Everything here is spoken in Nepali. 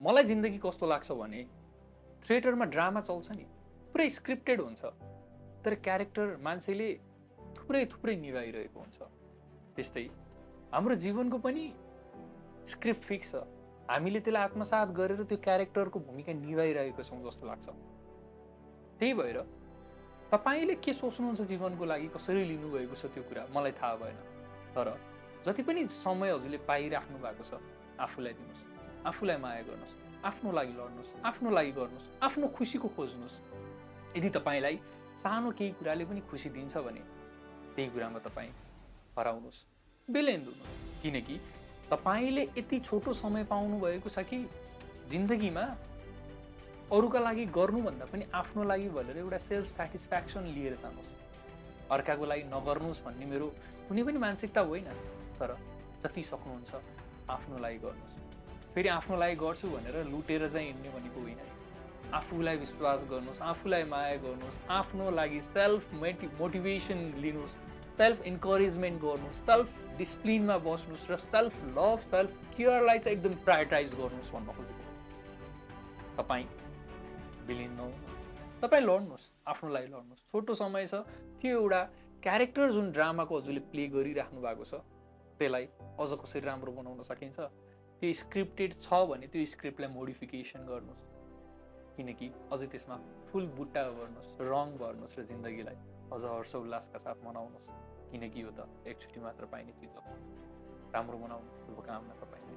मलाई जिन्दगी कस्तो लाग्छ भने थिएटरमा ड्रामा चल्छ नि, पुरै स्क्रिप्टेड हुन्छ, तर क्यारेक्टर मान्छेले थुप्रै थुप्रै निभाइरहेको हुन्छ। त्यस्तै हाम्रो जीवनको पनि स्क्रिप्ट फिक्स छ, हामीले त्यसलाई आत्मसात गरेर त्यो क्यारेक्टरको भूमिका निभाइरहेको छौँ जस्तो लाग्छ। त्यही भएर तपाईँले के सोच्नुहुन्छ जीवनको लागि, कसरी लिनुभएको छ त्यो कुरा मलाई थाहा भएन, तर जति पनि समय हजुरले पाइराख्नु भएको छ आफूलाई दिनुहोस्, आफूलाई माया गर्नुहोस्, आफ्नो लागि लड्नुहोस्, आफ्नो लागि गर्नुहोस्, आफ्नो खुसीको खोज्नुहोस्। यदि तपाईँलाई सानो केही कुराले पनि खुसी दिन्छ भने त्यही कुरामा तपाईँ हराउनुहोस्, बेलेन्दिनुहोस्। किनकि तपाईँले यति छोटो समय पाउनु भएको छ कि जिन्दगीमा अरूका लागि गर्नुभन्दा पनि आफ्नो लागि भनेर एउटा सेल्फ सेटिस्फ्याक्सन लिएर जानुहोस्। अर्काको लागि नगर्नुहोस् भन्ने मेरो कुनै पनि मानसिकता होइन, तर जति सक्नुहुन्छ आफ्नो लागि गर्नुहोस्। फेरि आफ्नो लागि गर्छु भनेर लुटेर चाहिँ हिँड्ने भनेको होइन। आफूलाई विश्वास गर्नुहोस्, आफूलाई माया गर्नुहोस्, आफ्नो लागि सेल्फ मोटिभेसन लिनुहोस्, सेल्फ इन्करेजमेन्ट गर्नुहोस्, सेल्फ डिसिप्लिनमा बस्नुहोस् र सेल्फ लभ, सेल्फ केयरलाई चाहिँ एकदम प्रायोरिटाइज गर्नुहोस् भन्न खोजेको। तपाईँ विलिन नहुनुहोस्, तपाईँ लड्नुहोस्, आफ्नो लागि लड्नुहोस्। छोटो समय छ, त्यो एउटा क्यारेक्टर जुन ड्रामाको हजुरले प्ले गरिराख्नु भएको छ त्यसलाई अझ कसरी राम्रो बनाउन सकिन्छ। त्यो स्क्रिप्टेड छ भने त्यो स्क्रिप्टलाई मोडिफिकेसन गर्नुहोस्, किनकि अझै त्यसमा फुल बुट्टा गर्नुहोस्, रङ भर्नुहोस् र जिन्दगीलाई अझ हर्ष उल्लासका साथ मनाउनुहोस्, किनकि यो त एकचोटि मात्र पाइने चिज हो। राम्रो बनाउनुहोस्, शुभकामना तपाईँ।